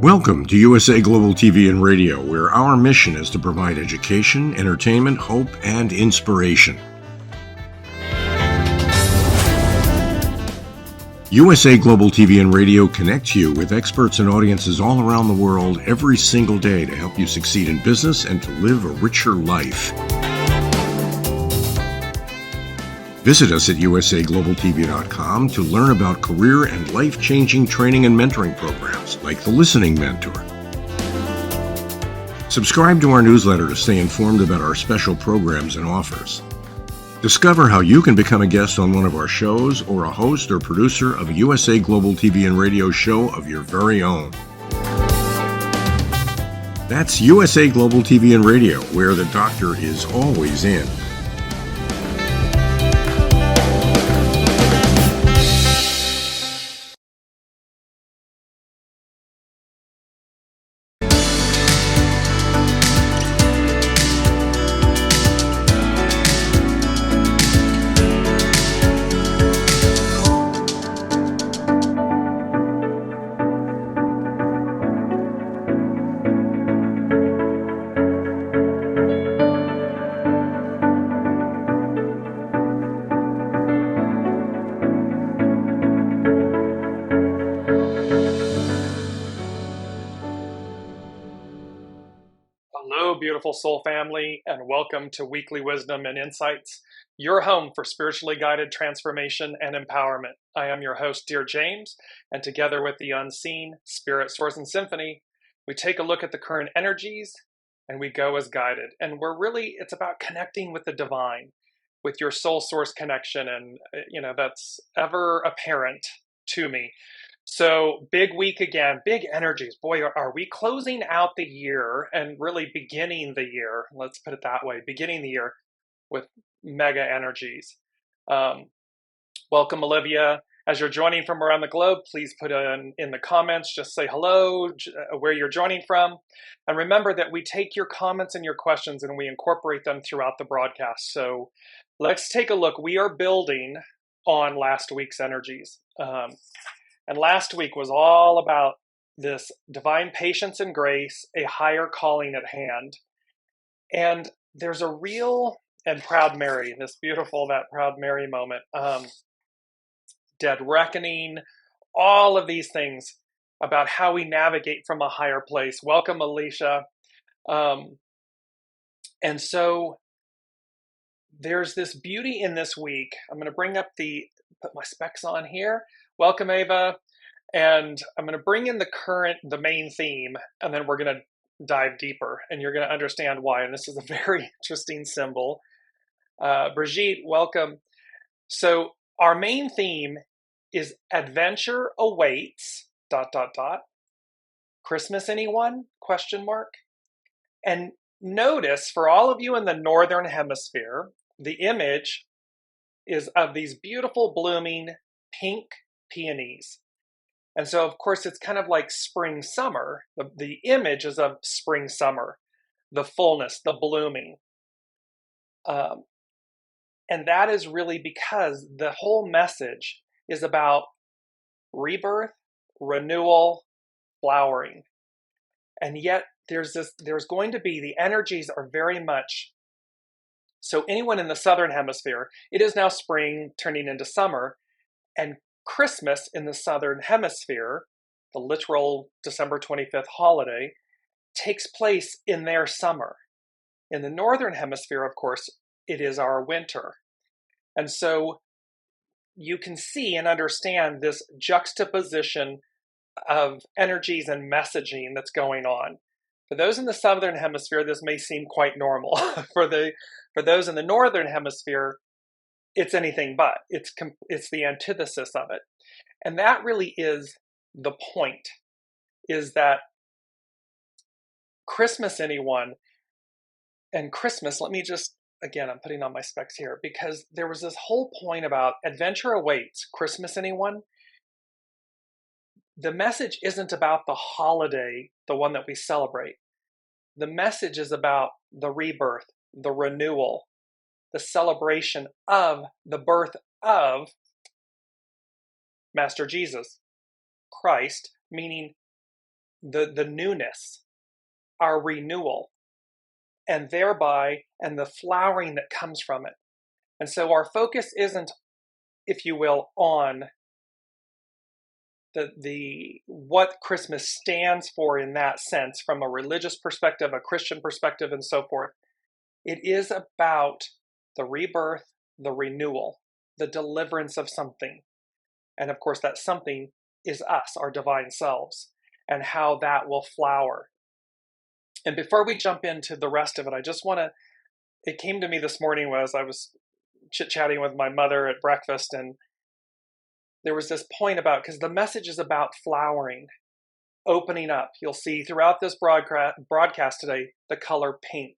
Welcome to USA Global TV and Radio, where our mission is to provide education, entertainment, hope, and inspiration. USA Global TV and Radio connects you with experts and audiences all around the world every single day to help you succeed in business and to live a richer life. Visit us at usaglobaltv.com to learn about career and life-changing training and mentoring programs like the Listening Mentor. Subscribe to our newsletter to stay informed about our special programs and offers. Discover how you can become a guest on one of our shows or a host or producer of a USA Global TV and Radio show of your very own. That's USA Global TV and Radio, where the doctor is always in. Beautiful soul family, and welcome to Weekly Wisdom and Insights, your home for spiritually guided transformation and empowerment. I am your host, Dearjames, and together with the unseen Spirit, Source, and Symphony, we take a look at the current energies and we go as guided. And it's about connecting with the divine, with your soul source connection, and that's ever apparent to me. So big week again, big energies. Boy, are we closing out the year and really beginning the year, let's put it that way, beginning the year with mega energies. Welcome, Olivia. As you're joining from around the globe, please put in the comments, just say hello, where you're joining from. And remember that we take your comments and your questions and we incorporate them throughout the broadcast. So let's take a look. We are building on last week's energies. And last week was all about this divine patience and grace, a higher calling at hand. And there's a real, and Proud Mary, that Proud Mary moment, dead reckoning, all of these things about how we navigate from a higher place. Welcome, Alicia. And so there's this beauty in this week. I'm going to put my specs on here. Welcome, Ava. And I'm going to bring in the main theme, and then we're going to dive deeper, and you're going to understand why. And this is a very interesting symbol. Brigitte, welcome. So our main theme is adventure awaits, ... Christmas anyone? ? And notice, for all of you in the Northern Hemisphere, the image is of these beautiful blooming pink peonies. And so, of course, it's kind of like spring, summer. The image is of spring, summer, the fullness, the blooming. And that is really because the whole message is about rebirth, renewal, flowering. And yet there's going to be, the energies are very much, so anyone in the Southern Hemisphere, it is now spring turning into summer, and Christmas in the Southern Hemisphere, the literal December 25th holiday, takes place in their summer. In the Northern Hemisphere, of course, it is our winter. And so you can see and understand this juxtaposition of energies and messaging that's going on. For those in the Southern Hemisphere, this may seem quite normal. For those in the Northern Hemisphere, it's anything but. It's the antithesis of it. And that really is the point, is that Christmas anyone, and Christmas, let me just, again, I'm putting on my specs here, because there was this whole point about adventure awaits, Christmas anyone. The message isn't about the holiday, the one that we celebrate. The message is about the rebirth, the renewal, the celebration of the birth of Master Jesus, Christ, meaning the newness, our renewal, and thereby, and the flowering that comes from it. And so our focus isn't, if you will, on the what Christmas stands for in that sense, from a religious perspective, a Christian perspective, and so forth. It is about the rebirth, the renewal, the deliverance of something. And of course, that something is us, our divine selves, and how that will flower. And before we jump into the rest of it, I just want to, it came to me this morning as I was chit-chatting with my mother at breakfast, and there was this point about, because the message is about flowering, opening up. You'll see throughout this broadcast today the color pink.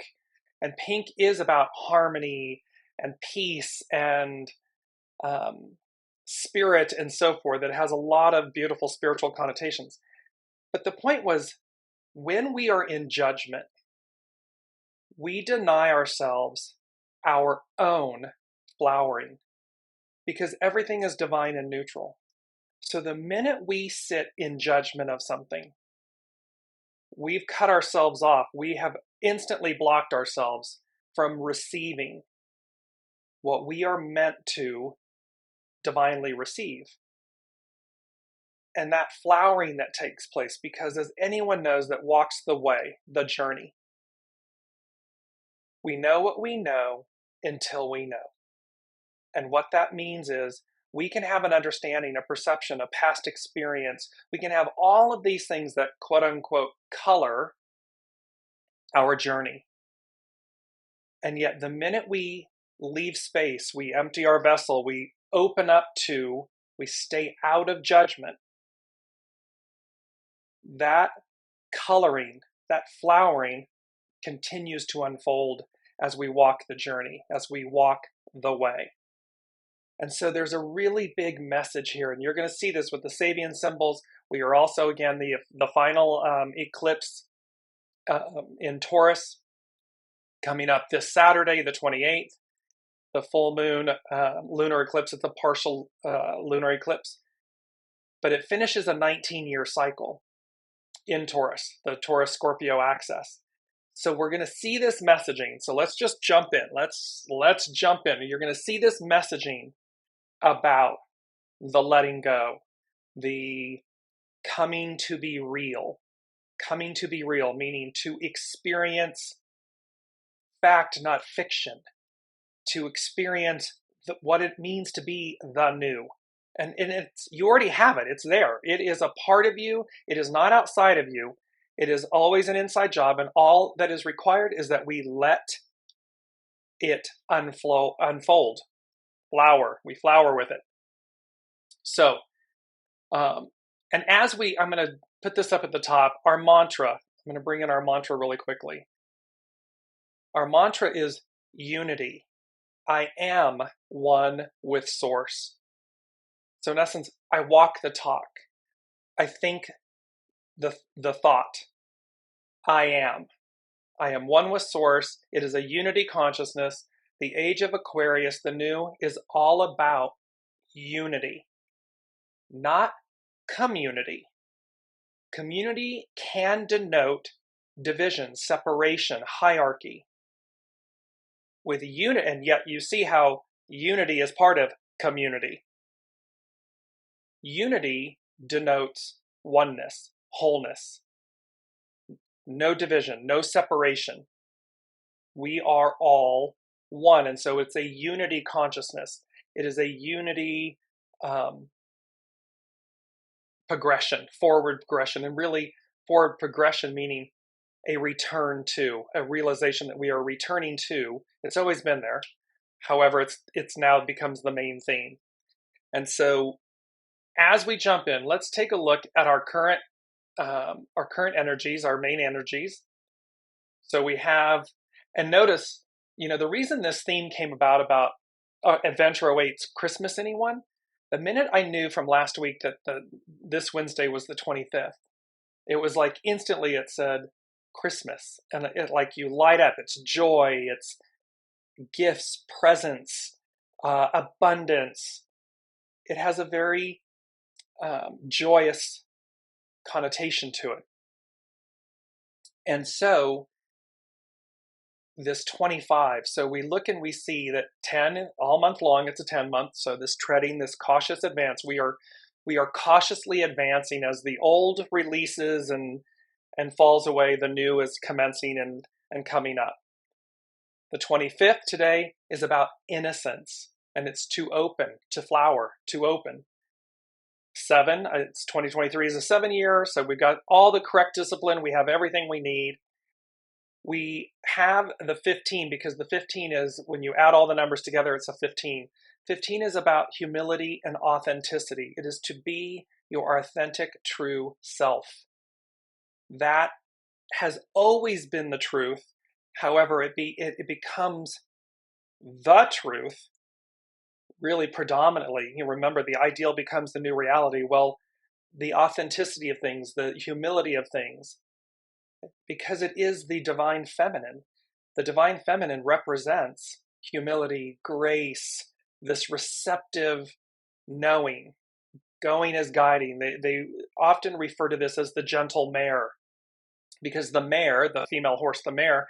And pink is about harmony and peace and spirit and so forth. It has a lot of beautiful spiritual connotations. But the point was, when we are in judgment, we deny ourselves our own flowering, because everything is divine and neutral. So the minute we sit in judgment of something, we've cut ourselves off. We have instantly blocked ourselves from receiving what we are meant to divinely receive. And that flowering that takes place, because as anyone knows that walks the way, the journey, we know what we know until we know. And what that means is we can have an understanding, a perception, a past experience. We can have all of these things that quote unquote color our journey. And yet the minute we leave space, we empty our vessel, we open up to, we stay out of judgment, that coloring, that flowering continues to unfold as we walk the journey, as we walk the way. And so there's a really big message here, and you're going to see this with the SABIAN symbols. We are also, again, the final eclipse in Taurus coming up this Saturday, the 28th. The full moon lunar eclipse. It's a partial lunar eclipse. But it finishes a 19-year cycle in Taurus, the Taurus-Scorpio axis. So we're going to see this messaging. So let's just jump in. Let's jump in. You're going to see this messaging about the letting go, the coming to be real. Coming to be real, meaning to experience fact, not fiction. To experience what it means to be the new. And it's, you already have it. It's there. It is a part of you. It is not outside of you. It is always an inside job. And all that is required is that we let it unfold. Flower. We flower with it. So, and as I'm going to put this up at the top, our mantra, I'm going to bring in our mantra really quickly. Our mantra is unity. I am one with Source. So in essence, I walk the talk. I think the thought. I am. I am one with Source. It is a unity consciousness. The age of Aquarius, the new, is all about unity, not community. Community can denote division, separation, hierarchy. With unity, and yet you see how unity is part of community. Unity denotes oneness, wholeness, no division, no separation. We are all one, and so it's a unity consciousness. It is a unity progression, forward progression, and really forward progression meaning a return to, a realization that we are returning to. It's always been there. However, it's now becomes the main theme. And so as we jump in, let's take a look at our current energies, our main energies. So we have, and notice, the reason this theme came about Adventure Awaits Christmas, anyone? The minute I knew from last week that this Wednesday was the 25th, it was like instantly it said Christmas, and it like you light up. It's joy, it's gifts, presents, abundance. It has a very joyous connotation to it. And so this 25, so we look and we see that 10 all month long, it's a 10 month. So this treading, this cautious advance, we are cautiously advancing as the old releases and falls away, the new is commencing and coming up. The 25th today is about innocence, and it's to open, to flower, to open. 7, it's 2023 is a 7 year, so we've got all the correct discipline, we have everything we need. We have the 15 because the 15 is, when you add all the numbers together, it's a 15. 15 is about humility and authenticity. It is to be your authentic, true self. That has always been the truth. However, it becomes the truth really predominantly. You remember, the ideal becomes the new reality. Well, the authenticity of things, the humility of things, because it is the divine feminine. The divine feminine represents humility, grace, this receptive knowing. Going as guiding. They often refer to this as the gentle mare, because the mare, the female horse, the mare,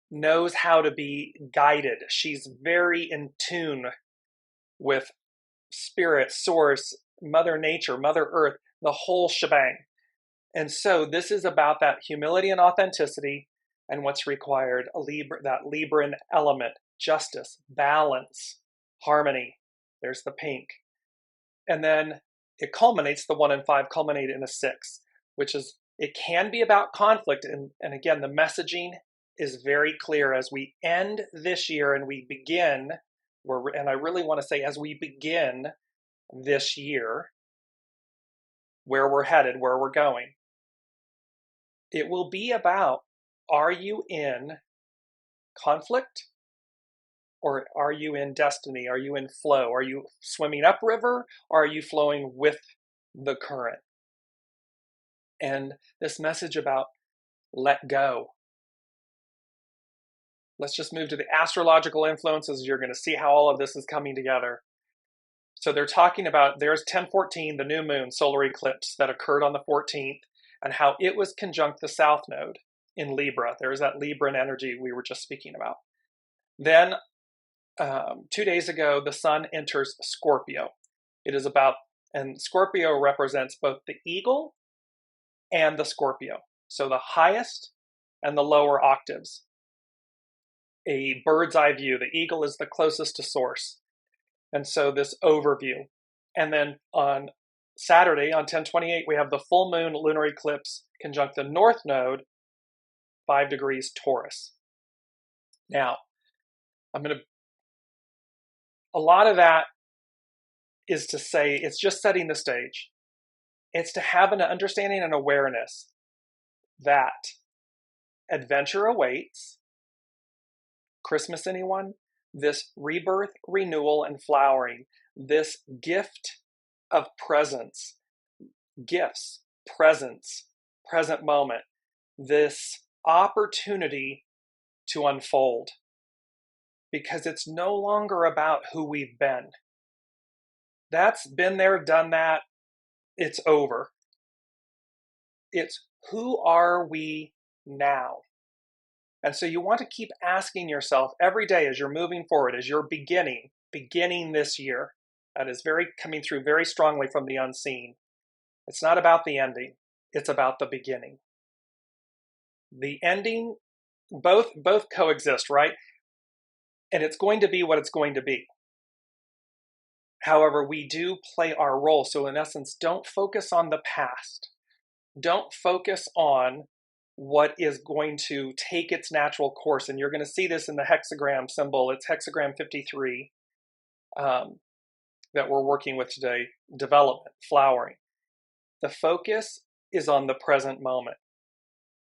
knows how to be guided. She's very in tune with spirit, source, Mother Nature, Mother Earth, the whole shebang. And so this is about that humility and authenticity and what's required, that Libran element, justice, balance, harmony. There's the pink. And then it culminates, the 1 and 5 culminate in a 6, which is, it can be about conflict. And again, the messaging is very clear as we end this year and we begin, and I really want to say, as we begin this year, where we're headed, where we're going, it will be about, are you in conflict or are you in destiny? Are you in flow? Are you swimming upriver or are you flowing with the current? And this message about let go. Let's just move to the astrological influences. You're going to see how all of this is coming together. So they're talking about, there's 1014, the new moon solar eclipse that occurred on the 14th, and how it was conjunct the south node in Libra. There's that Libran energy we were just speaking about. Then 2 days ago, the sun enters Scorpio. It is about, and Scorpio represents both the eagle and the Scorpio. So the highest and the lower octaves. A bird's eye view. The eagle is the closest to source. And so this overview. And then on Saturday, on 10/28, we have the full moon lunar eclipse conjunct the north node, 5 degrees Taurus. Now, a lot of that is to say, it's just setting the stage. It's to have an understanding and awareness that adventure awaits. Christmas, anyone? This rebirth, renewal, and flowering. This gift of presence. Gifts, presence, present moment. This opportunity to unfold. Because it's no longer about who we've been. That's been there, done that. It's over. It's who are we now? And so you want to keep asking yourself every day as you're moving forward, as you're beginning this year. That is coming through very strongly from the unseen. It's not about the ending. It's about the beginning. The ending, both coexist, right? And it's going to be what it's going to be. However, we do play our role. So in essence, don't focus on the past. Don't focus on what is going to take its natural course. And you're going to see this in the hexagram symbol. It's hexagram 53 that we're working with today. Development, flowering. The focus is on the present moment,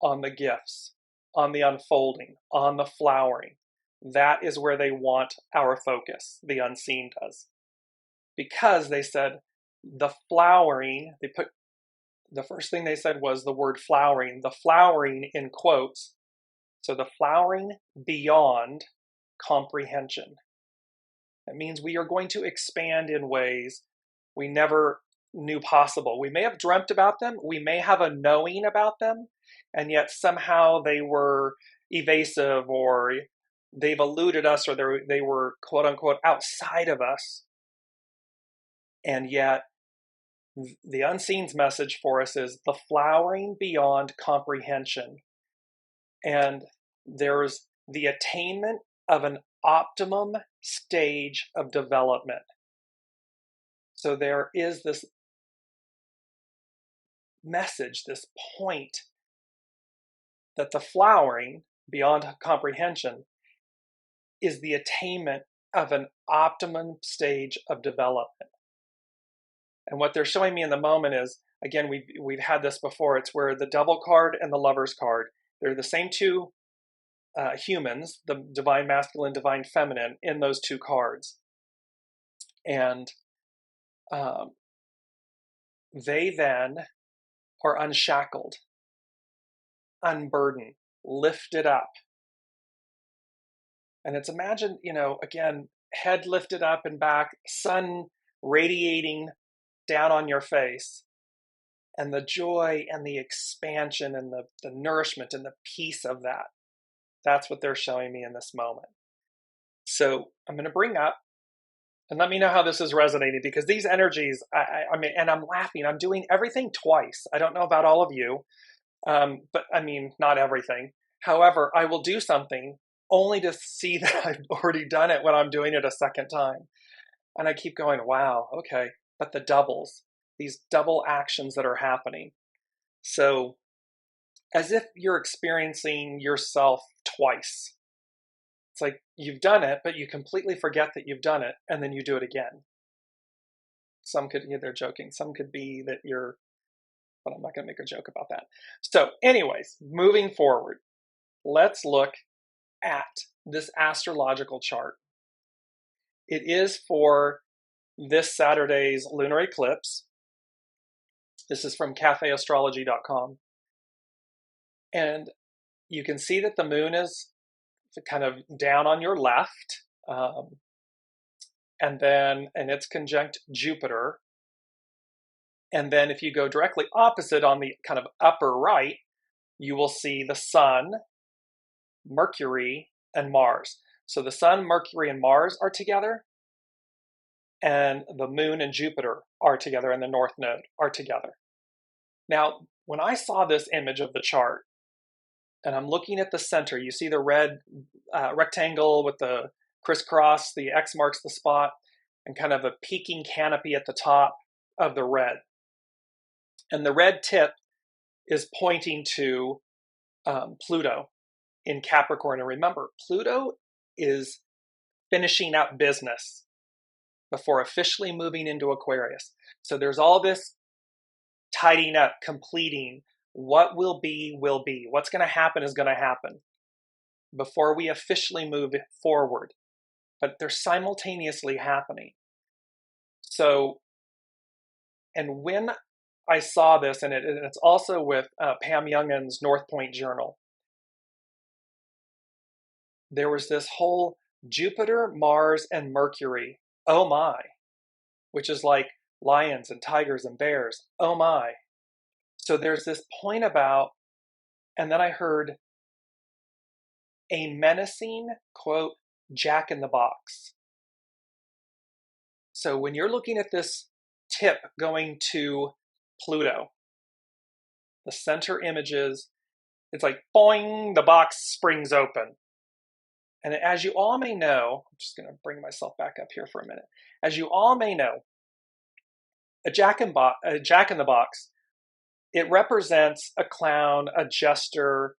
on the gifts, on the unfolding, on the flowering. That is where they want our focus, the unseen does. Because they said the flowering, the first thing they said was the word flowering, the flowering in quotes. So the flowering beyond comprehension. That means we are going to expand in ways we never knew possible. We may have dreamt about them, we may have a knowing about them, and yet somehow they were evasive, or they've eluded us, or they were quote unquote outside of us. And yet the unseen's message for us is the flowering beyond comprehension. And there's the attainment of an optimum stage of development. So there is this message, this point, that the flowering beyond comprehension is the attainment of an optimum stage of development. And what they're showing me in the moment is, again, we've had this before, it's where the Devil card and the Lover's card, they're the same two humans, the divine masculine, divine feminine, in those two cards. And they then are unshackled, unburdened, lifted up. And it's imagine, again, head lifted up and back, sun radiating down on your face, and the joy and the expansion and the nourishment and the peace of that. That's what they're showing me in this moment. So I'm going to bring up, and let me know how this is resonating, because these energies, I mean, and I'm laughing, I'm doing everything twice. I don't know about all of you, but I mean, not everything. However, I will do something only to see that I've already done it when I'm doing it a second time. And I keep going, wow, okay. But the doubles, these double actions that are happening. So as if you're experiencing yourself twice. It's like you've done it, but you completely forget that you've done it, and then you do it again. Some could, they're joking. Some could be that but I'm not going to make a joke about that. So anyways, moving forward, let's look at this astrological chart. It is for this Saturday's lunar eclipse. This is from cafeastrology.com. And you can see that the moon is kind of down on your left. And it's conjunct Jupiter. And then if you go directly opposite on the kind of upper right, you will see the sun, Mercury, and Mars. So the sun, Mercury, and Mars are together, and the moon and Jupiter are together, and the north node are together. Now, when I saw this image of the chart, and I'm looking at the center, you see the red rectangle with the crisscross, the X marks the spot, and kind of a peaking canopy at the top of the red. And the red tip is pointing to Pluto in Capricorn. And remember, Pluto is finishing up business before officially moving into Aquarius. So there's all this tidying up, completing. What will be, will be. What's going to happen is going to happen before we officially move forward. But they're simultaneously happening. So, and when I saw this, and it's also with Pam Youngin's North Point Journal, there was this whole Jupiter, Mars, and Mercury, oh my, which is like lions and tigers and bears, oh my. So there's this point about, and then I heard a menacing, quote, Jack in the Box. So when you're looking at this tip going to Pluto, the center images, it's like, boing, the box springs open. And as you all may know, I'm just going to bring myself back up here for a minute. As you all may know, a Jack in the Box, it represents a clown, a jester.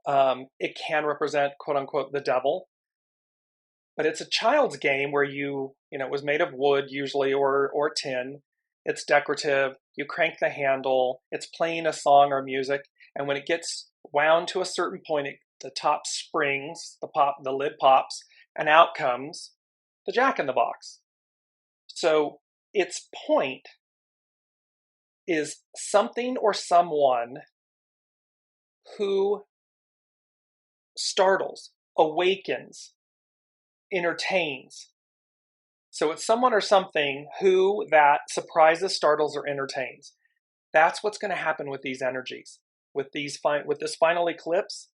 It can represent, quote unquote, the devil. But it's a child's game where it was made of wood usually, or tin. It's decorative. You crank the handle. It's playing a song or music. And when it gets wound to a certain point, the top springs, the lid pops, and out comes the Jack in the Box. So its point is something or someone who startles, awakens, entertains, So it's someone or something who that surprises, startles, or entertains. That's what's going to happen with these energies. With this final eclipse,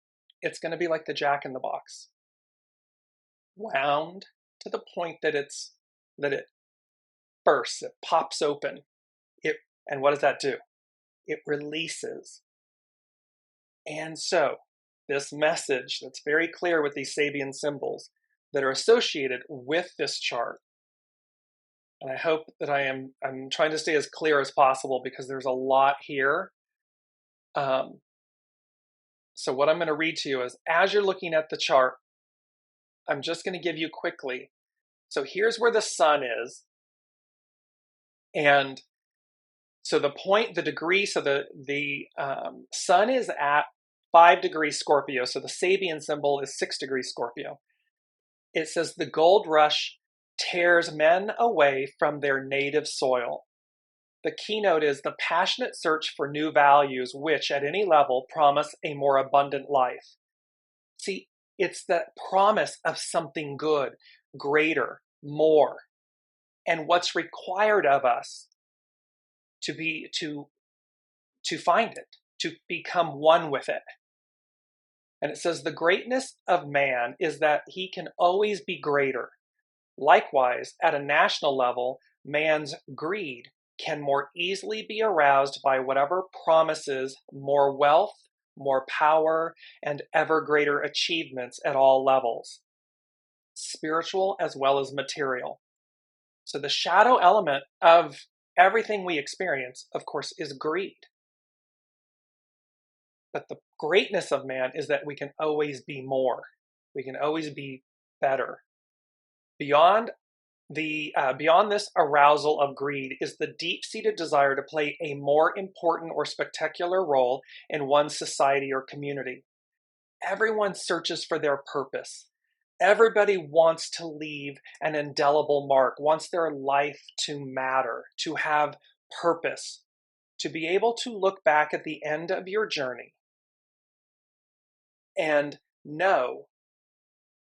it's going to be like the Jack in the Box, wound to the point that it bursts, it pops open. And what does that do? It releases. And so this message that's very clear with these Sabian symbols that are associated with this chart, and I hope that I'm trying to stay as clear as possible because there's a lot here. So what I'm going to read to you is, as you're looking at the chart, I'm just going to give you quickly. So here's where the sun is. And so the degree, so the sun is at 5 degrees Scorpio. So the Sabian symbol is 6 degrees Scorpio. It says the gold rush tears men away from their native soil. The keynote is the passionate search for new values, which at any level promise a more abundant life. See, it's that promise of something good, greater, more, and what's required of us to find it, to become one with it. And it says the greatness of man is that he can always be greater. Likewise, at a national level, man's greed can more easily be aroused by whatever promises more wealth, more power, and ever greater achievements at all levels, spiritual as well as material. So the shadow element of everything we experience, of course, is greed. But the greatness of man is that we can always be more. We can always be better. Beyond this arousal of greed is the deep-seated desire to play a more important or spectacular role in one's society or community. Everyone searches for their purpose. Everybody wants to leave an indelible mark, wants their life to matter, to have purpose, to be able to look back at the end of your journey and know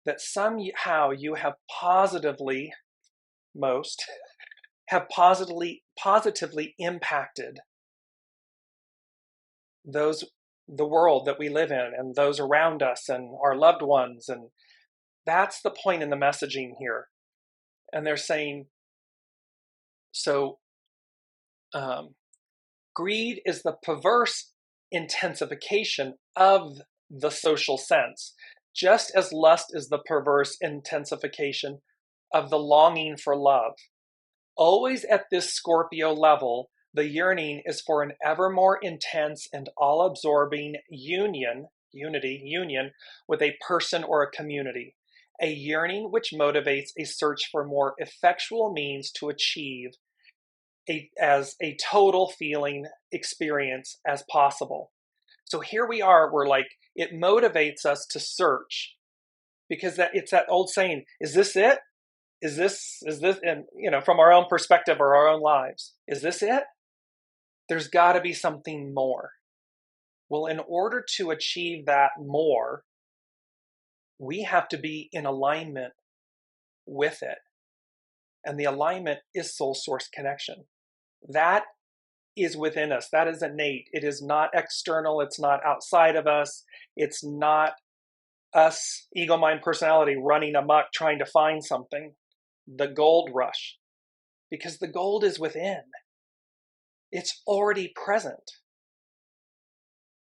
that somehow you have positively impacted the world that we live in and those around us and our loved ones. And that's the point in the messaging here. And they're saying, greed is the perverse intensification of the social sense, just as lust is the perverse intensification of the longing for love. Always at this Scorpio level, the yearning is for an ever more intense and all-absorbing union with a person or a community, a yearning which motivates a search for more effectual means to achieve as a total feeling experience as possible. So here we are, it motivates us to search, because it's that old saying, is this it? Is this, and from our own perspective or our own lives, is this it? There's got to be something more. Well, in order to achieve that more, we have to be in alignment with it. And the alignment is soul source connection. That is within us. That is innate. It is not external. It's not outside of us. It's not us, ego, mind, personality, running amok trying to find something. The gold rush. Because the gold is within. It's already present.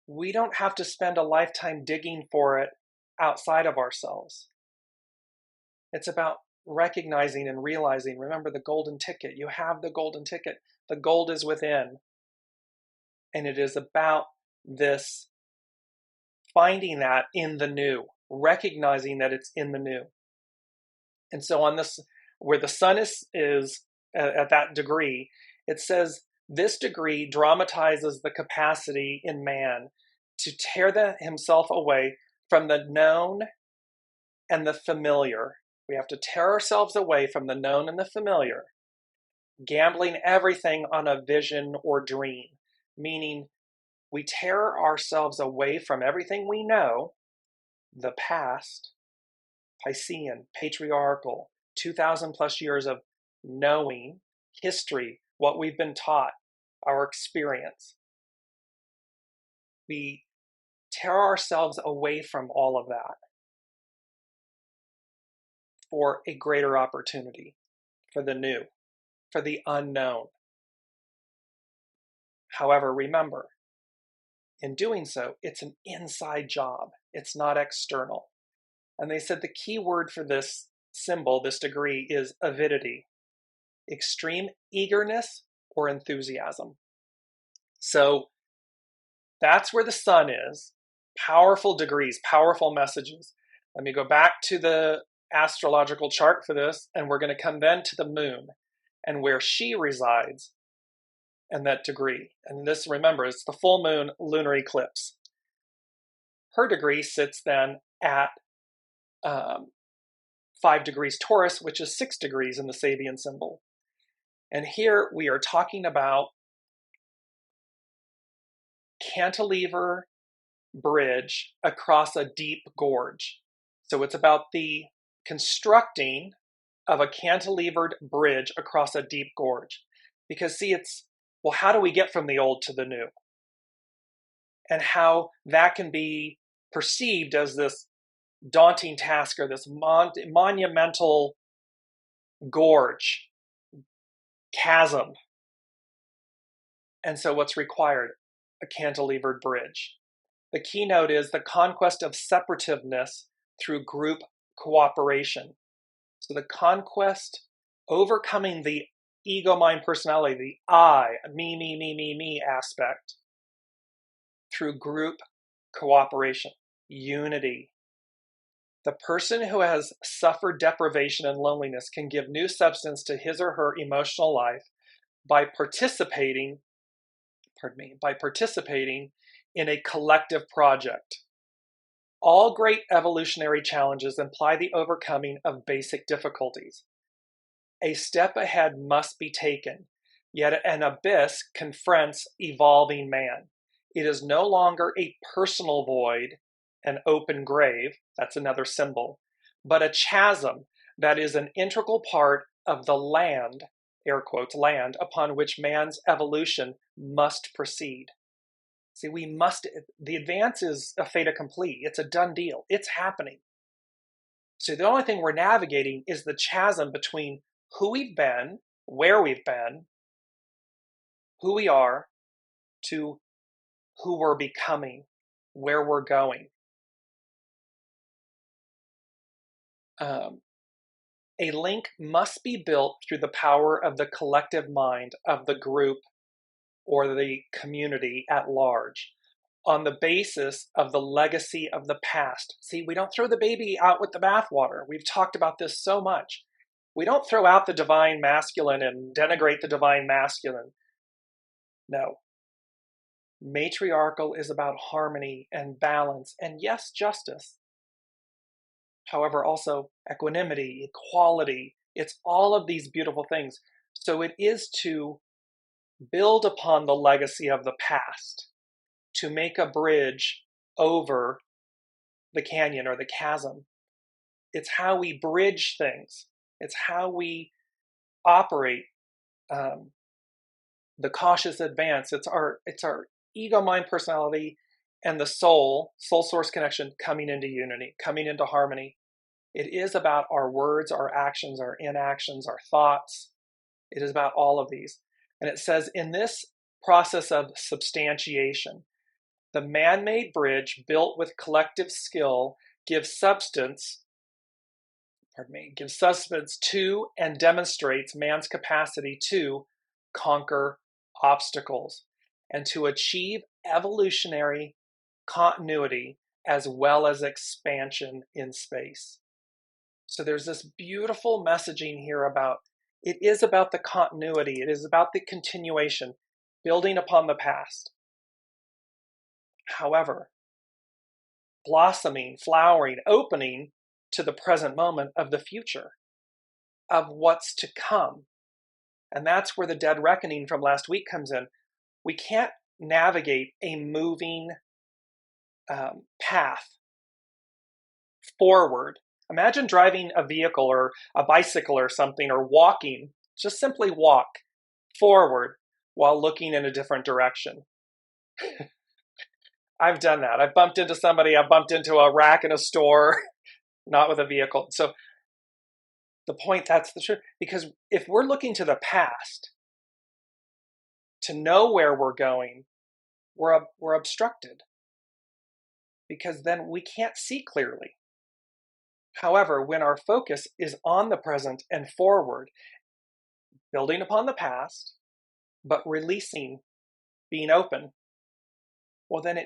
We don't have to spend a lifetime digging for it outside of ourselves. It's about recognizing and realizing, remember the golden ticket. You have the golden ticket. The gold is within. And it is about this finding that in the new, recognizing that it's in the new. And so on this, where the sun is at that degree, it says this degree dramatizes the capacity in man to tear himself away from the known and the familiar. We have to tear ourselves away from the known and the familiar, gambling everything on a vision or dream, meaning we tear ourselves away from everything we know, the past, Piscean, patriarchal, 2,000 plus years of knowing, history, what we've been taught, our experience. We tear ourselves away from all of that for a greater opportunity, for the new, for the unknown. However, remember, in doing so, it's an inside job. It's not external. And they said the key word for this symbol, this degree, is avidity, extreme eagerness or enthusiasm. So that's where the sun is. Powerful degrees, powerful messages. Let me go back to the astrological chart for this, and we're going to come then to the moon and where she resides and that degree. And this, remember, it's the full moon lunar eclipse. Her degree sits then at 5 degrees Taurus, which is 6 degrees in the Sabian symbol. And here we are talking about cantilever bridge across a deep gorge. So it's about the constructing of a cantilevered bridge across a deep gorge. Because see, it's, well, how do we get from the old to the new? And how that can be perceived as this daunting task or this monumental gorge, chasm. And so what's required? A cantilevered bridge. The keynote is the conquest of separativeness through group cooperation. So the conquest, overcoming the ego, mind, personality, the I, me aspect, through group cooperation, unity. The person who has suffered deprivation and loneliness can give new substance to his or her emotional life by participating in a collective project. All great evolutionary challenges imply the overcoming of basic difficulties. A step ahead must be taken, yet an abyss confronts evolving man. It is no longer a personal void, an open grave, that's another symbol, but a chasm that is an integral part of the land, air quotes, land, upon which man's evolution must proceed. See, the advance is a fait accompli. It's a done deal. It's happening. So the only thing we're navigating is the chasm between who we've been, where we've been, who we are, to who we're becoming, where we're going. A link must be built through the power of the collective mind of the group or the community at large on the basis of the legacy of the past. See, we don't throw the baby out with the bathwater. We've talked about this so much. We don't throw out the divine masculine and denigrate the divine masculine. No. Matriarchal is about harmony and balance and, yes, justice. However, also equanimity, equality. It's all of these beautiful things. So it is to build upon the legacy of the past, to make a bridge over the canyon or the chasm. It's how we bridge things. It's how we operate the cautious advance. It's our ego, mind, personality, and the soul source connection coming into unity, coming into harmony. It is about our words, our actions, our inactions, our thoughts. It is about all of these. And it says in this process of substantiation, the man-made bridge built with collective skill gives substance to and demonstrates man's capacity to conquer obstacles and to achieve evolutionary continuity as well as expansion in space. So there's this beautiful messaging here about, it is about the continuity, it is about the continuation, building upon the past. However, blossoming, flowering, opening to the present moment of the future, of what's to come. And that's where the dead reckoning from last week comes in. We can't navigate a moving path forward. Imagine driving a vehicle or a bicycle or something, or walking Just simply walk forward while looking in a different direction. I've done that. I've bumped into somebody. I've bumped into a rack in a store, not with a vehicle. So the point, that's the truth. Because if we're looking to the past to know where we're going, we're obstructed, because then we can't see clearly. However, when our focus is on the present and forward, building upon the past, but releasing, being open, well, then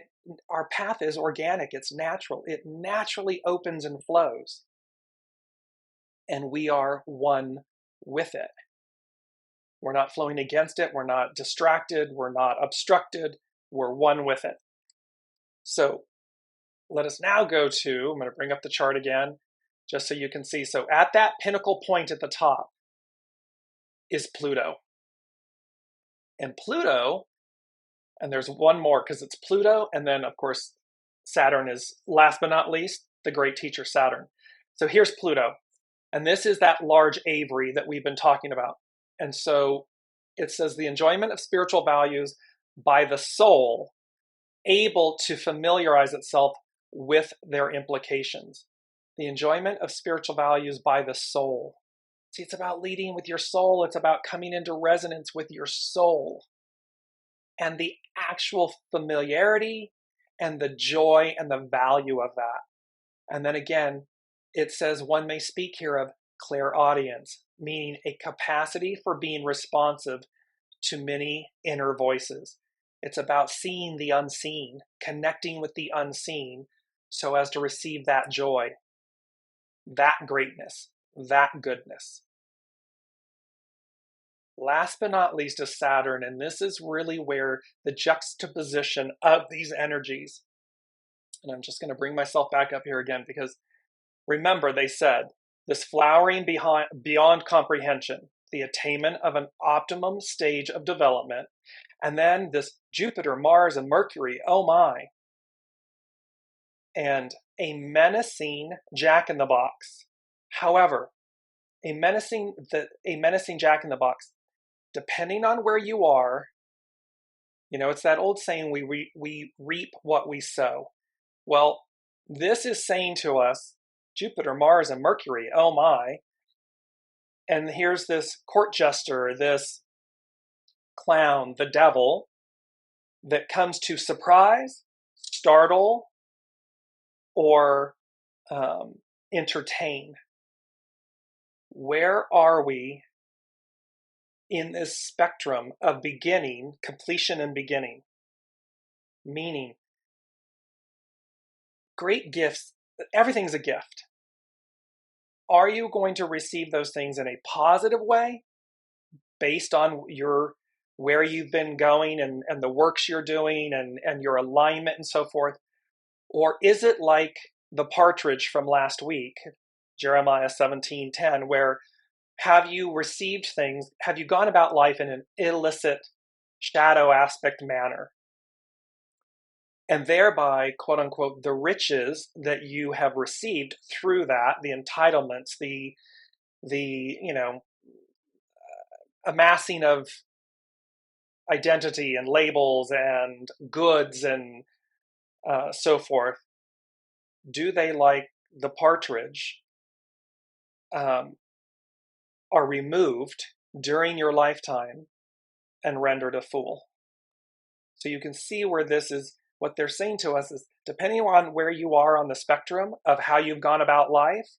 our path is organic, it's natural. It naturally opens and flows. And we are one with it. We're not flowing against it. We're not distracted. We're not obstructed. We're one with it. So let us now go to, I'm going to bring up the chart again, just so you can see. So at that pinnacle point at the top is Pluto. And Pluto, and there's one more because it's Pluto, and then of course Saturn is last but not least, the great teacher Saturn. So here's Pluto. And this is that large aviary that we've been talking about. And so it says the enjoyment of spiritual values by the soul, able to familiarize itself with their implications. The enjoyment of spiritual values by the soul. See, it's about leading with your soul. It's about coming into resonance with your soul. And the actual familiarity and the joy and the value of that. And then again, it says one may speak here of clairaudience, meaning a capacity for being responsive to many inner voices. It's about seeing the unseen, connecting with the unseen so as to receive that joy, that greatness, that goodness. Last but not least is Saturn, and this is really where the juxtaposition of these energies, and I'm just going to bring myself back up here again because remember, they said, this flowering beyond comprehension, the attainment of an optimum stage of development, and then this Jupiter, Mars, and Mercury, oh my, and a menacing jack-in-the-box. However, a menacing jack-in-the-box, depending on where you are, it's that old saying, we reap what we sow. Well, this is saying to us, Jupiter, Mars, and Mercury, oh my. And here's this court jester, this clown, the devil, that comes to surprise, startle, or entertain. Where are we in this spectrum of beginning, completion, and beginning? Meaning, great gifts, everything's a gift. Are you going to receive those things in a positive way based on where you've been going and the works you're doing and your alignment and so forth? Or is it like the partridge from last week, Jeremiah 17:10, where have you received things, have you gone about life in an illicit shadow aspect manner? And thereby, quote unquote, the riches that you have received through that, the entitlements, the amassing of identity and labels and goods and so forth, do they, like the partridge, are removed during your lifetime and rendered a fool? So you can see where this is. What they're saying to us is, depending on where you are on the spectrum of how you've gone about life,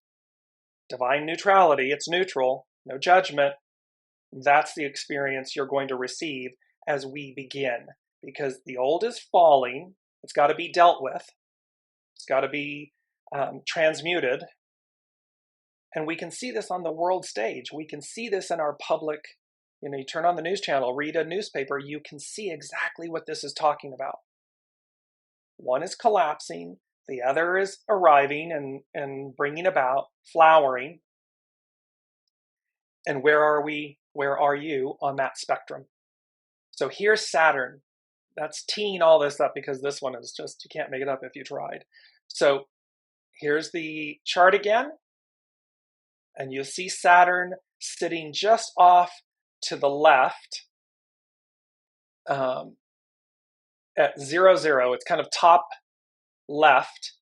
divine neutrality, it's neutral, no judgment, that's the experience you're going to receive as we begin. Because the old is falling, it's got to be dealt with, it's got to be transmuted. And we can see this on the world stage. We can see this in our public, you turn on the news channel, read a newspaper, you can see exactly what this is talking about. One is collapsing, the other is arriving and bringing about, flowering. And where are we? Where are you on that spectrum? So here's Saturn. That's teeing all this up because this one is just, you can't make it up if you tried. So here's the chart again. And you'll see Saturn sitting just off to the left at 0, 0. It's kind of top left.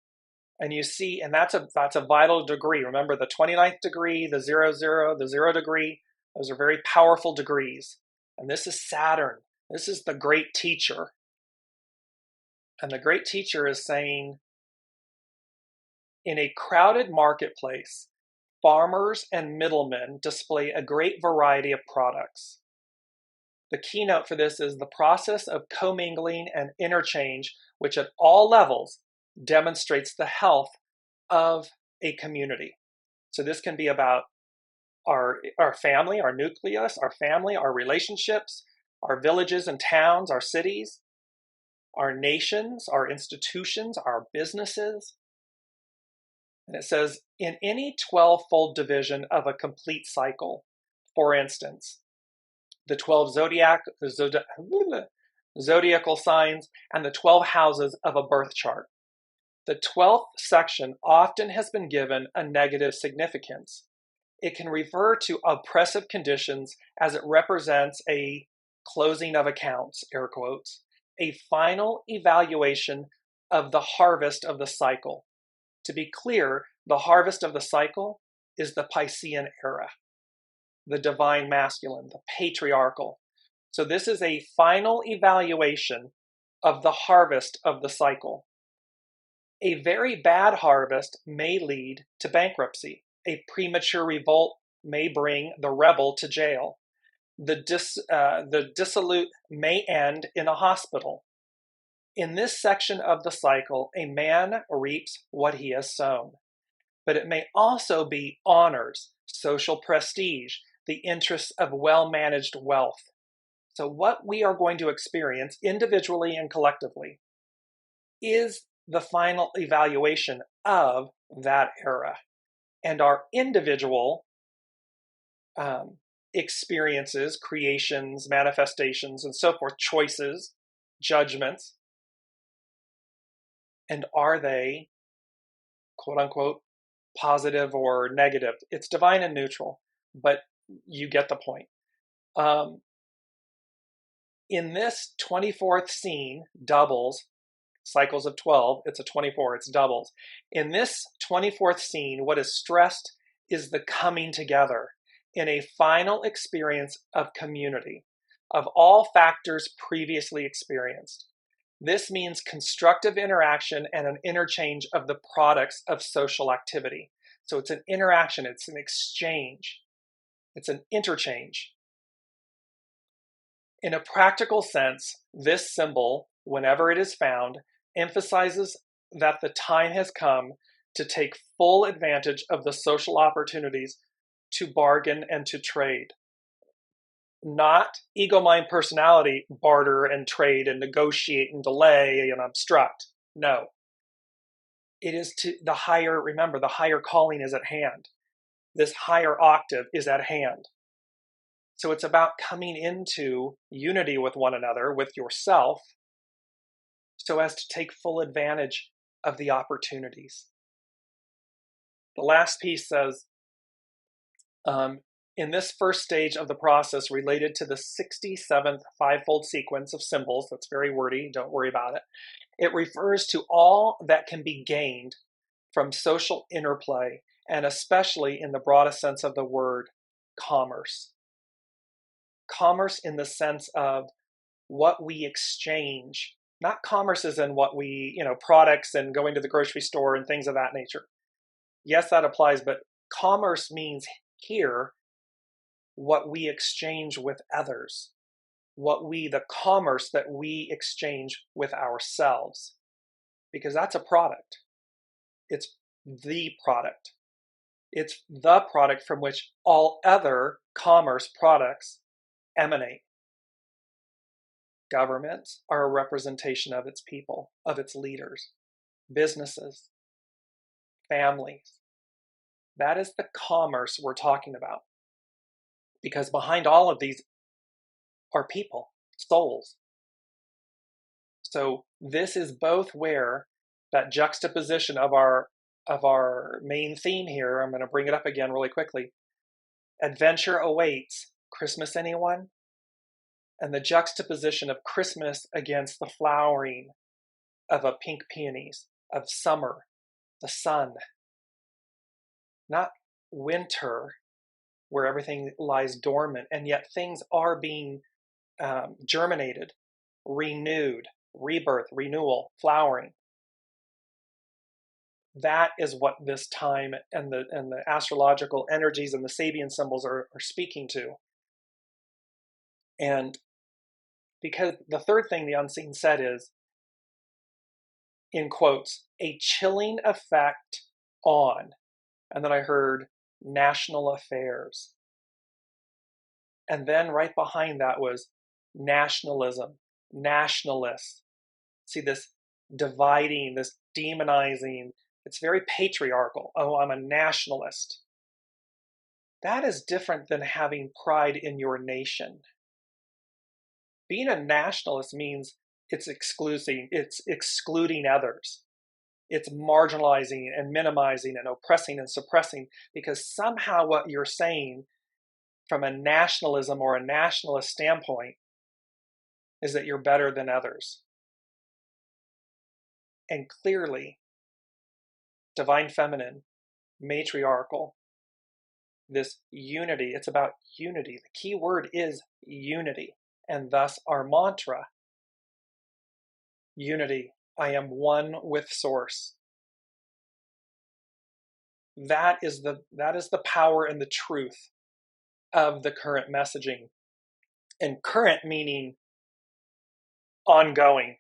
And you see, and that's a vital degree. Remember the 29th degree, the 0, 0, the 0 degree. Those are very powerful degrees. And this is Saturn. This is the great teacher. And the great teacher is saying, in a crowded marketplace, farmers and middlemen display a great variety of products. The keynote for this is the process of commingling and interchange, which at all levels demonstrates the health of a community. So this can be about our family, our nucleus, our family, our relationships, our villages and towns, our cities, our nations, our institutions, our businesses. And it says, in any 12-fold division of a complete cycle, for instance, the 12 zodiacal signs and the 12 houses of a birth chart. The 12th section often has been given a negative significance. It can refer to oppressive conditions as it represents a closing of accounts, air quotes, a final evaluation of the harvest of the cycle. To be clear, the harvest of the cycle is the Piscean era, the divine masculine, the patriarchal. So this is a final evaluation of the harvest of the cycle. A very bad harvest may lead to bankruptcy. A premature revolt may bring the rebel to jail. The dissolute may end in a hospital. In this section of the cycle, a man reaps what he has sown. But it may also be honors, social prestige, the interests of well-managed wealth. So what we are going to experience individually and collectively is the final evaluation of that era. And our individual experiences, creations, manifestations, and so forth, choices, judgments, and are they, quote unquote, positive or negative? It's divine and neutral, but you get the point. In this 24th scene, doubles, cycles of 12, it's a 24, it's doubles. In this 24th scene, what is stressed is the coming together in a final experience of community, of all factors previously experienced. This means constructive interaction and an interchange of the products of social activity. So it's an interaction, it's an exchange, it's an interchange. In a practical sense, this symbol, whenever it is found, emphasizes that the time has come to take full advantage of the social opportunities to bargain and to trade. Not ego, mind, personality, barter and trade and negotiate and delay and obstruct. No. It is to the higher, remember, the higher calling is at hand. This higher octave is at hand. So it's about coming into unity with one another, with yourself, so as to take full advantage of the opportunities. The last piece says, in this first stage of the process related to the 67th fivefold sequence of symbols, that's very wordy, don't worry about it, it refers to all that can be gained from social interplay, and especially in the broadest sense of the word, commerce. Commerce in the sense of what we exchange, not commerce as in what we, products and going to the grocery store and things of that nature. Yes, that applies, but commerce means here what we exchange with others, the commerce that we exchange with ourselves, because that's a product. It's the product. It's the product from which all other commerce products emanate. Governments are a representation of its people, of its leaders, businesses, families. That is the commerce we're talking about. Because behind all of these are people, souls. So this is both where that juxtaposition of our main theme here, I'm going to bring it up again really quickly. Adventure awaits. Christmas, anyone? And the juxtaposition of Christmas against the flowering of a pink peonies, of summer, the sun, not winter, where everything lies dormant, and yet things are being germinated, renewed, rebirth, renewal, flowering. That is what this time and the astrological energies and the Sabian symbols are speaking to. And because the third thing the unseen said is, in quotes, a chilling effect on, and then I heard national affairs. And then right behind that was nationalism, nationalists. See this dividing, this demonizing. It's very patriarchal. Oh, I'm a nationalist. That is different than having pride in your nation. Being a nationalist means it's excluding others. It's marginalizing and minimizing and oppressing and suppressing, because somehow what you're saying from a nationalism or a nationalist standpoint is that you're better than others. And clearly, divine feminine, matriarchal, this unity, it's about unity. The key word is unity. And thus our mantra, unity, I am one with source. That is the power and the truth of the current messaging. And current meaning ongoing,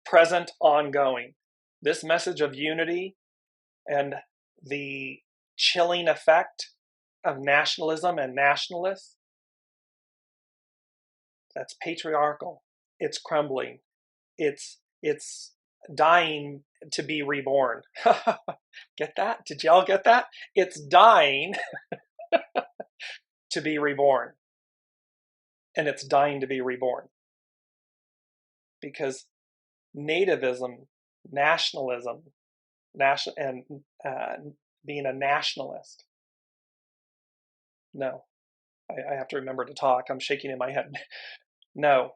present, ongoing. This message of unity and the chilling effect of nationalism and nationalists, that's patriarchal. It's crumbling. It's dying to be reborn. Get that? Did y'all get that? It's dying to be reborn. And it's dying to be reborn. Because nativism, nationalism, and being a nationalist. No, I have to remember to talk. I'm shaking in my head. No,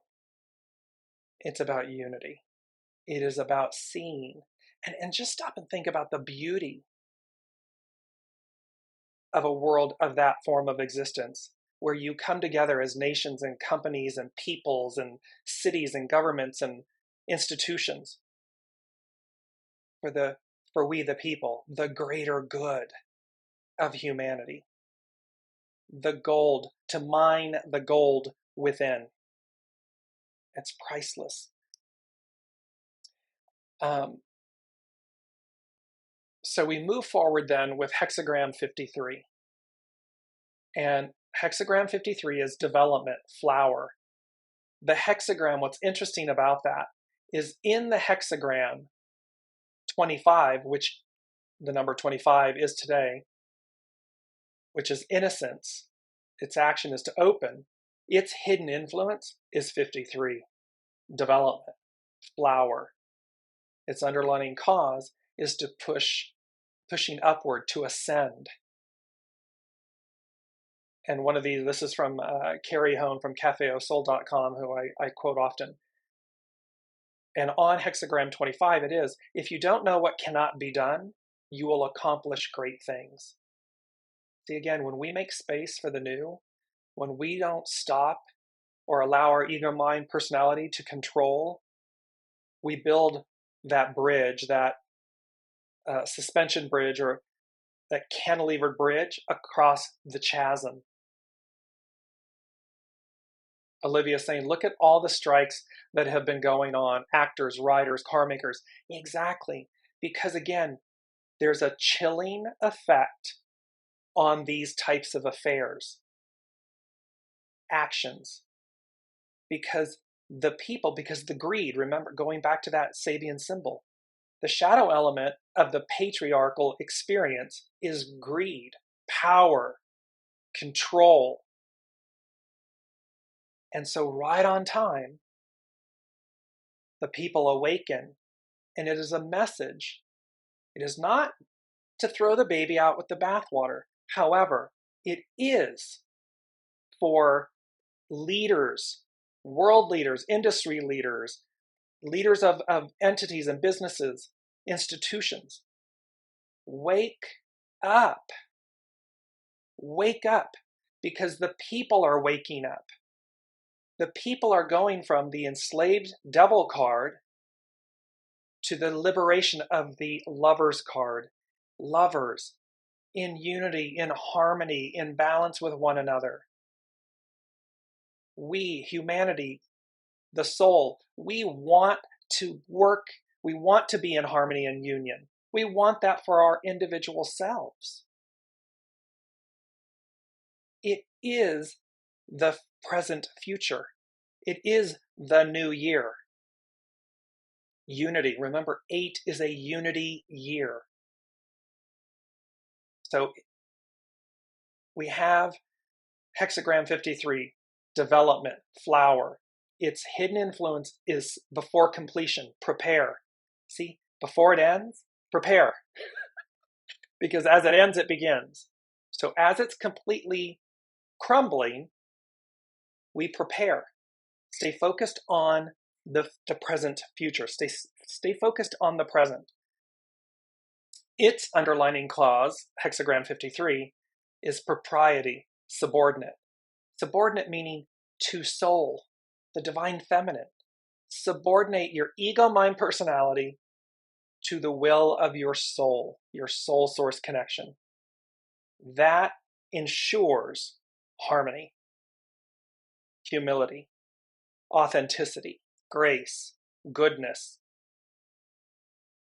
it's about unity. It is about seeing. And just stop and think about the beauty of a world of that form of existence, where you come together as nations and companies and peoples and cities and governments and institutions for we the people, the greater good of humanity. The gold, to mine the gold within. It's priceless. So we move forward then with hexagram 53. And hexagram 53 is development, flower. The hexagram, what's interesting about that is in the hexagram 25, which the number 25 is today, which is innocence. Its action is to open. Its hidden influence is 53, development, flower. Its underlying cause is to pushing upward, to ascend. And one of these, this is from Carrie Hone from cafeausoul.com, who I quote often. And on hexagram 25 it is, if you don't know what cannot be done, you will accomplish great things. See, again, when we make space for the new, when we don't stop or allow our ego, mind, personality to control, we build that bridge, that suspension bridge, or that cantilevered bridge across the chasm. Olivia's saying, look at all the strikes that have been going on, actors, writers, car makers. Exactly, because again, there's a chilling effect on these types of affairs, actions, because the people, because the greed, remember, going back to that Sabian symbol, the shadow element of the patriarchal experience is greed, power, control. And so right on time, the people awaken, and it is a message. It is not to throw the baby out with the bathwater. However, It is for leaders, world leaders, industry leaders, leaders of entities and businesses, institutions. Wake up. Wake up, because the people are waking up. The people are going from the enslaved devil card to the liberation of the lovers card. Lovers, in unity, in harmony, in balance with one another. We, humanity, the soul, we want to work, we want to be in harmony and union. We want that for our individual selves. It is the present future. It is the new year. Unity. Remember, 8 is a unity year. So we have hexagram 53, development, flower. Its hidden influence is before completion, prepare. See, before it ends, prepare. Because as it ends, it begins. So as it's completely crumbling, we prepare. Stay focused on the present future. Stay focused on the present. Its underlining clause, hexagram 53, is propriety, subordinate. Subordinate meaning to soul, the divine feminine. Subordinate your ego, mind, personality to the will of your soul source connection. That ensures harmony, humility, authenticity, grace, goodness.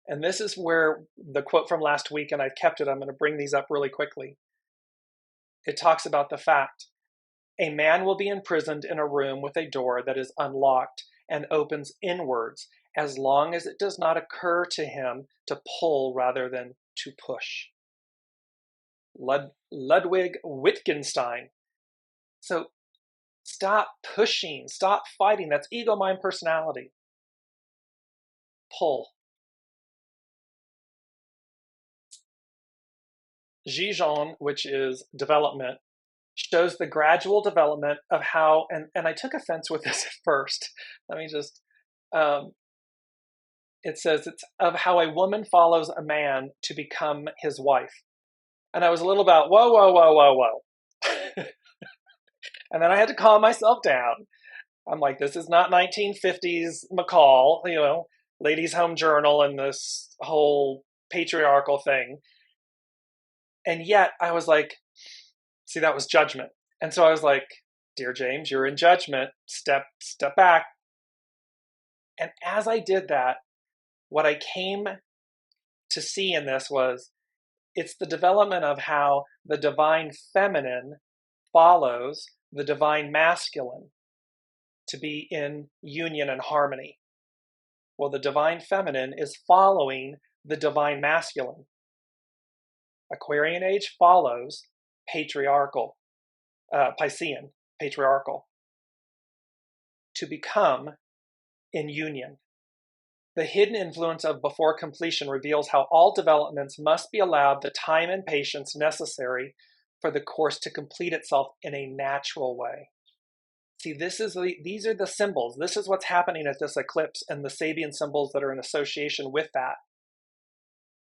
And this is where the quote from last week, and I've kept it, I'm going to bring these up really quickly. It talks about the fact a man will be imprisoned in a room with a door that is unlocked and opens inwards as long as it does not occur to him to pull rather than to push. Ludwig Wittgenstein. So stop pushing, stop fighting. That's ego, mind, personality. Pull. Zhejiang, which is development, shows the gradual development of how, and I took offense with this at first. Let me just, it says it's of how a woman follows a man to become his wife. And I was a little about, whoa. And then I had to calm myself down. I'm like, this is not 1950s McCall, Ladies' Home Journal and this whole patriarchal thing. And yet I was like, see, that was judgment. And so I was like, Dearjames, you're in judgment. Step back. And as I did that, what I came to see in this was it's the development of how the divine feminine follows the divine masculine to be in union and harmony. Well, the divine feminine is following the divine masculine. Aquarian age follows patriarchal, Piscean, patriarchal, to become in union. The hidden influence of before completion reveals how all developments must be allowed the time and patience necessary for the course to complete itself in a natural way. See, these are the symbols. This is what's happening at this eclipse and the Sabian symbols that are in association with that.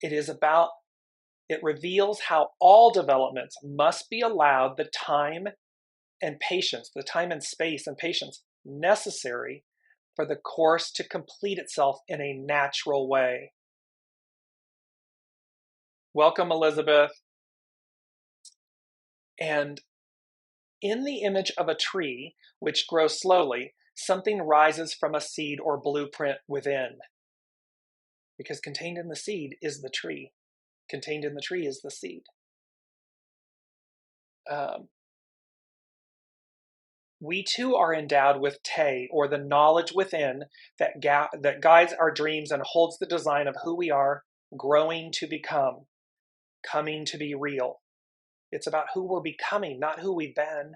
It reveals how all developments must be allowed the time and patience, the time and space and patience necessary for the course to complete itself in a natural way. Welcome, Elizabeth. And in the image of a tree, which grows slowly, something rises from a seed or blueprint within. Because contained in the seed is the tree. Contained in the tree is the seed. We too are endowed with Te, or the knowledge within that guides our dreams and holds the design of who we are growing to become, coming to be real. It's about who we're becoming, not who we've been.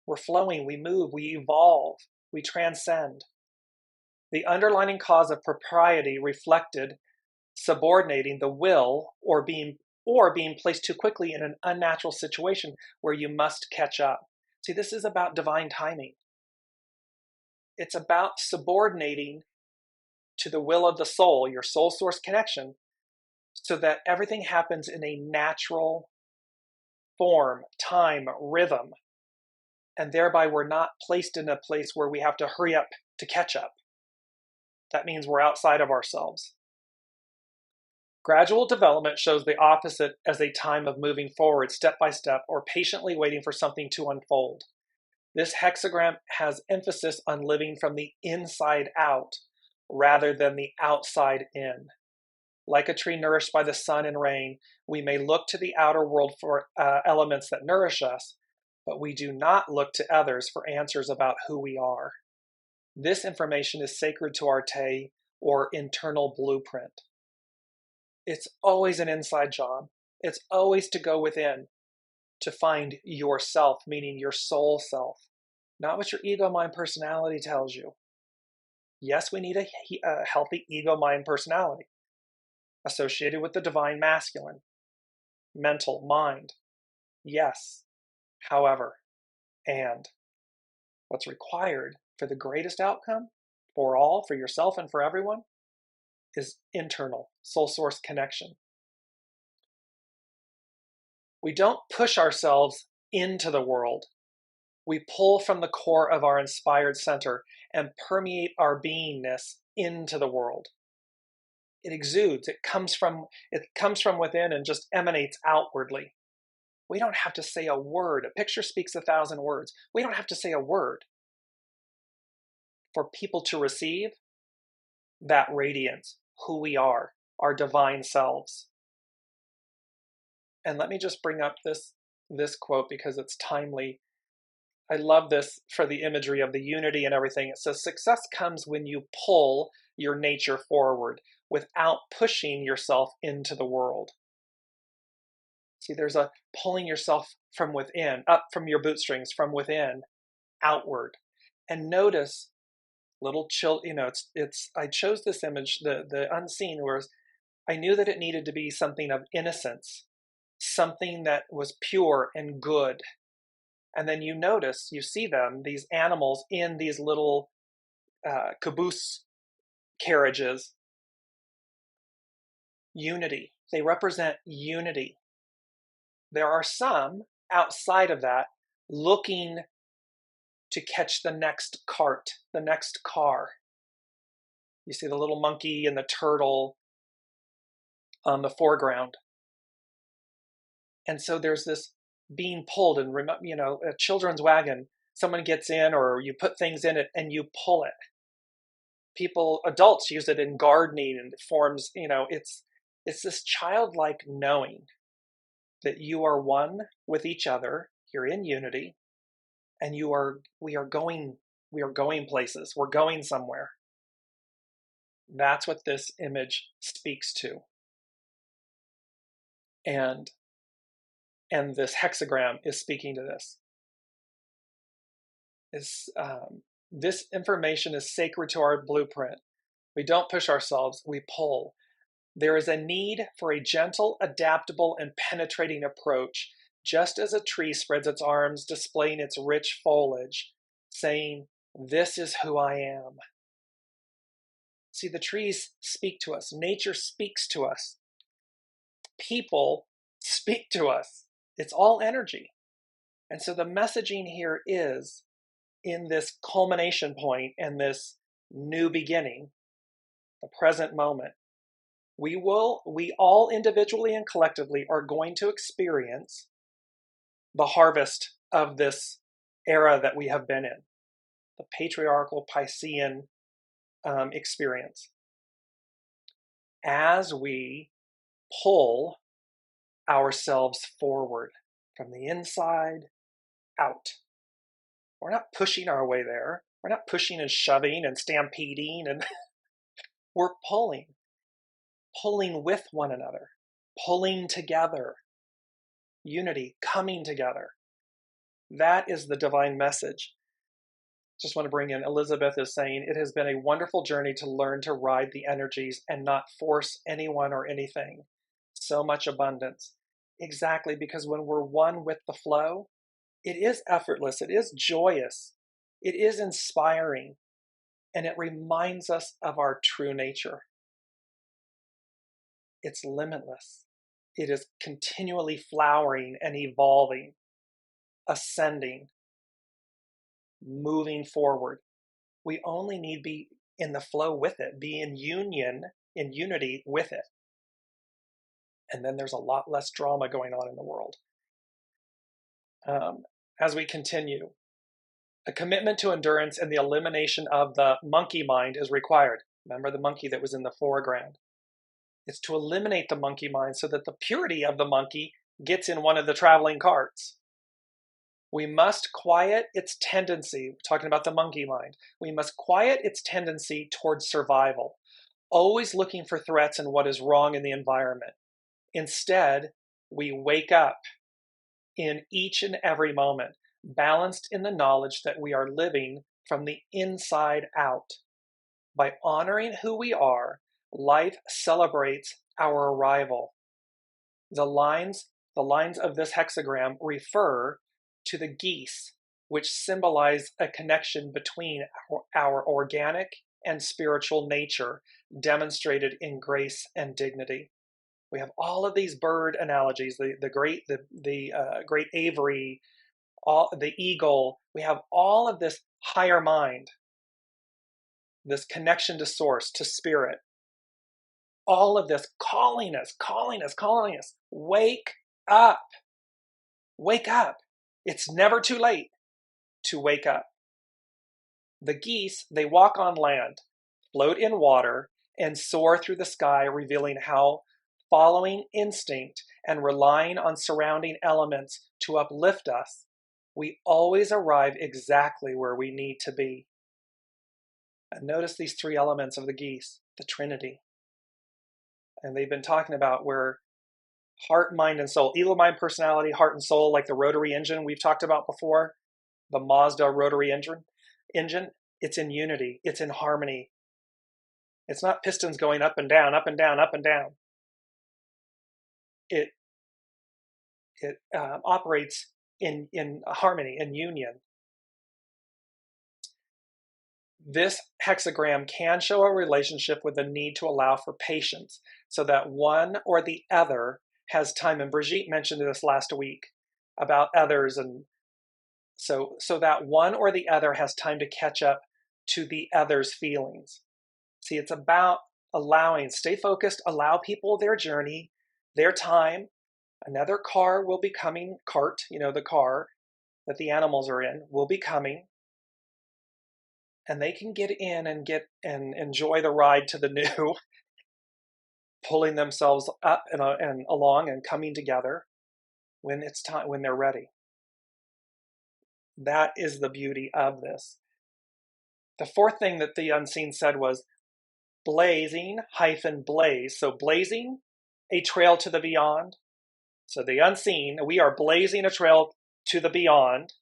We're flowing, we move, we evolve, we transcend. The underlining cause of propriety reflected subordinating the will or being or being placed too quickly in an unnatural situation where you must catch up. See, this is about divine timing. It's about subordinating to the will of the soul, your soul source connection, so that everything happens in a natural form, time, rhythm, and thereby we're not placed in a place where we have to hurry up to catch up. That means we're outside of ourselves. Gradual development shows the opposite as a time of moving forward step by step or patiently waiting for something to unfold. This hexagram has emphasis on living from the inside out rather than the outside in. Like a tree nourished by the sun and rain, we may look to the outer world for elements that nourish us, but we do not look to others for answers about who we are. This information is sacred to our Te, or internal blueprint. It's always an inside job. It's always to go within, to find yourself, meaning your soul self, not what your ego, mind, personality tells you. Yes, we need a healthy ego, mind, personality associated with the divine masculine, mental, mind. Yes, however, and what's required for the greatest outcome for all, for yourself and for everyone, is internal, soul source connection. We don't push ourselves into the world. We pull from the core of our inspired center and permeate our beingness into the world. It exudes, it comes from within and just emanates outwardly. We don't have to say a word. A picture speaks 1,000 words. We don't have to say a word for people to receive that radiance, who we are, our divine selves. And let me just bring up this quote because it's timely. I love this for the imagery of the unity and everything. It says, success comes when you pull your nature forward without pushing yourself into the world. See, there's a pulling yourself from within, up from your bootstrings, from within, outward. And notice little I chose this image, the unseen, whereas I knew that it needed to be something of innocence, something that was pure and good. And then you see them, these animals in these little caboose carriages. Unity. They represent unity. There are some outside of that looking to catch the next cart, the next car. You see the little monkey and the turtle on the foreground. And so there's this being pulled, and a children's wagon, someone gets in or you put things in it and you pull it. Adults use it in gardening and it forms, it's this childlike knowing that you are one with each other, you're in unity, and we are going places, we're going somewhere. That's what this image speaks to. And this hexagram is speaking to this. This information is sacred to our blueprint. We don't push ourselves, we pull. There is a need for a gentle, adaptable, and penetrating approach, just as a tree spreads its arms, displaying its rich foliage, saying, "This is who I am." See, the trees speak to us. Nature speaks to us. People speak to us. It's all energy. And so the messaging here is, in this culmination point and this new beginning, the present moment, we all individually and collectively are going to experience the harvest of this era that we have been in, the patriarchal Piscean experience. As we pull ourselves forward from the inside out. We're not pushing our way there. We're not pushing and shoving and stampeding, and we're pulling with one another, pulling together, unity, coming together. That is the divine message. Just want to bring in, Elizabeth is saying, it has been a wonderful journey to learn to ride the energies and not force anyone or anything. so much abundance. Exactly, because when we're one with the flow, it is effortless, it is joyous, it is inspiring, and it reminds us of our true nature. It's limitless. It is continually flowering and evolving, ascending, moving forward. We only need to be in the flow with it, be in union, in unity with it. And then there's a lot less drama going on in the world. As we continue, a commitment to endurance and the elimination of the monkey mind is required. Remember the monkey that was in the foreground? It's to eliminate the monkey mind so that the purity of the monkey gets in one of the traveling carts. We must quiet its tendency, talking about the monkey mind, we must quiet its tendency towards survival, always looking for threats and what is wrong in the environment. Instead, we wake up in each and every moment, balanced in the knowledge that we are living from the inside out. By honoring who we are, life celebrates our arrival. The lines of this hexagram refer to the geese, which symbolize a connection between our organic and spiritual nature, demonstrated in grace and dignity. We have all of these bird analogies: the great aviary, the eagle. We have all of this higher mind, this connection to source, to spirit. All of this calling us. Wake up. Wake up. It's never too late to wake up. The geese, they walk on land, float in water, and soar through the sky, revealing how following instinct and relying on surrounding elements to uplift us, we always arrive exactly where we need to be. And notice these three elements of the geese, the Trinity. And they've been talking about where heart, mind, and soul, ego, mind, personality, heart, and soul, like the rotary engine we've talked about before, the Mazda rotary engine, it's in unity, it's in harmony. It's not pistons going up and down, up and down, up and down. It operates in harmony, in union. This hexagram can show a relationship with the need to allow for patience so that one or the other has time. And Brigitte mentioned this last week about others, and so that one or the other has time to catch up to the other's feelings. See, it's about allowing, stay focused, allow people their journey, their time. Another car will be coming, the car that the animals are in will be coming. And they can get in and enjoy the ride to the new, pulling themselves up and along and coming together when it's time, when they're ready. That is the beauty of this. The fourth thing that the unseen said was blazing-blaze. So blazing a trail to the beyond. So the unseen, we are blazing a trail to the beyond.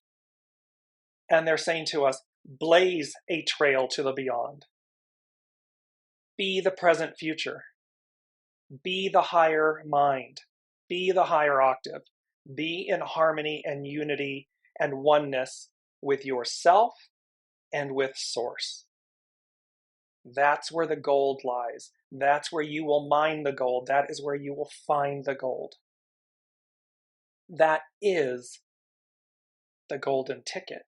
And they're saying to us, blaze a trail to the beyond. Be the present future. Be the higher mind. Be the higher octave. Be in harmony and unity and oneness with yourself and with source. That's where the gold lies. That's where you will mine the gold. That is where you will find the gold. That is the golden ticket.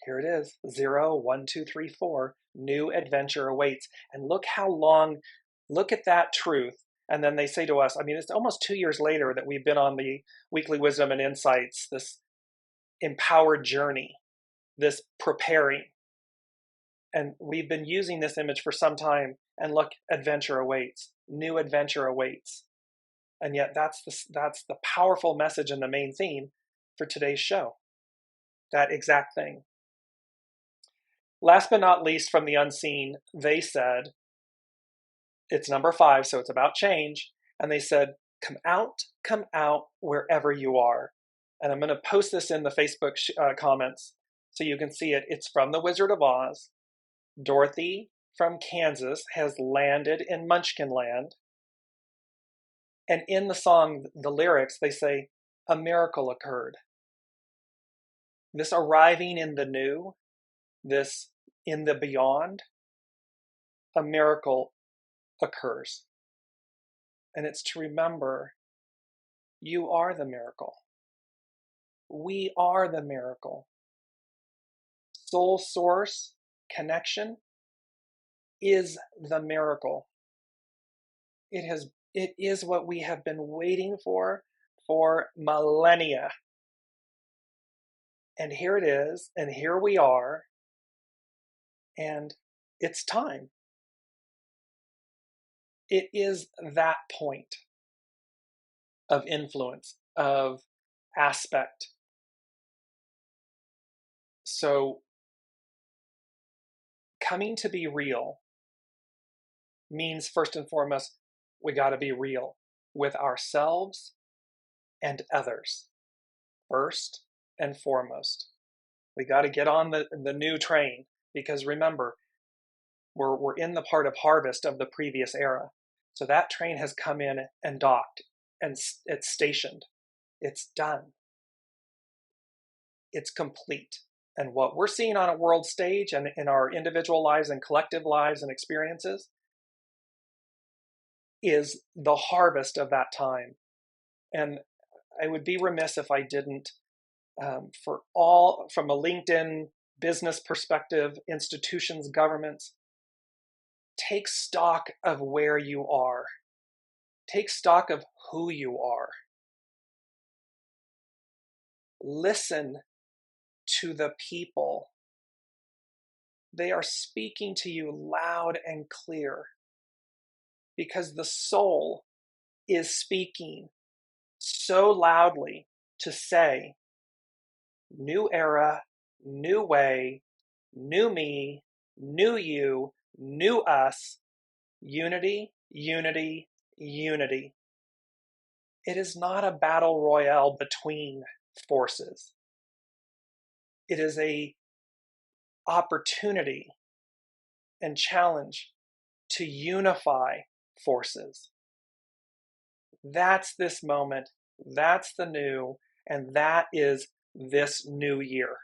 Here it is, 0, 1, 2, 3, 4. New adventure awaits. And look at that truth. And then they say to us, it's almost 2 years later that we've been on the Weekly Wisdom and Insights, this empowered journey, this preparing. And we've been using this image for some time. And look, adventure awaits. New adventure awaits. And yet that's the powerful message and the main theme for today's show. That exact thing. Last but not least, from the unseen, they said, it's number 5, so it's about change. And they said, come out wherever you are. And I'm going to post this in the Facebook comments so you can see it. It's from The Wizard of Oz. Dorothy from Kansas has landed in Munchkin Land. And in the song, the lyrics, they say, a miracle occurred. This arriving in the new, this in the beyond, a miracle occurs. And it's to remember, you are the miracle. We are the miracle. Soul source connection is the miracle. It is what we have been waiting for millennia. And here it is, and here we are, and it's time. It is that point of influence, of aspect. So coming to be real means, first and foremost, we got to be real with ourselves and others. First and foremost, we got to get on the new train, because remember, we're in the part of harvest of the previous era. So that train has come in and docked, and it's stationed. It's done. It's complete. And what we're seeing on a world stage and in our individual lives and collective lives and experiences is the harvest of that time. And I would be remiss if I didn't, from a LinkedIn business perspective, institutions, governments, take stock of where you are. Take stock of who you are. Listen to the people. They are speaking to you loud and clear, because the soul is speaking so loudly to say, new era, new way, new me, new you, new us, unity, unity, unity. It is not a battle royale between forces. It is an opportunity and challenge to unify forces. That's this moment, that's the new, and that is this new year.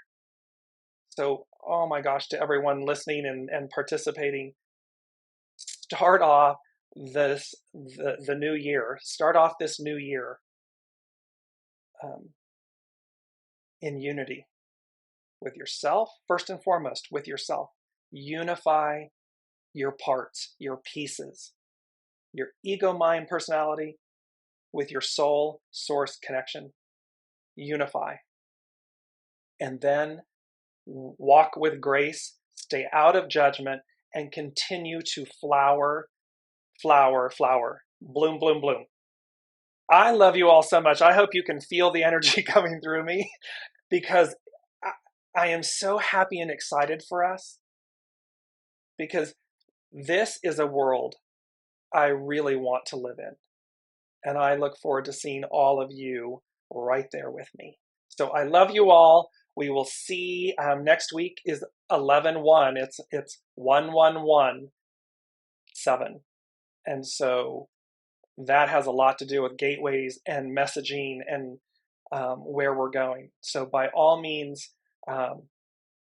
So, oh my gosh, to everyone listening and participating, start off the new year. Start off this new year in unity with yourself, first and foremost, with yourself. Unify your parts, your pieces, your ego, mind, personality with your soul, source connection. Unify. And then walk with grace, stay out of judgment, and continue to flower, flower, flower, bloom, bloom, bloom. I love you all so much. I hope you can feel the energy coming through me, because I am so happy and excited for us, because this is a world I really want to live in. And I look forward to seeing all of you right there with me. So I love you all. We will see, next week is 11-1. It's 1117. And so that has a lot to do with gateways and messaging and where we're going. So by all means,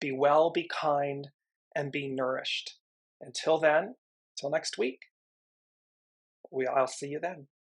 be well, be kind, and be nourished. Until then, till next week, I'll see you then.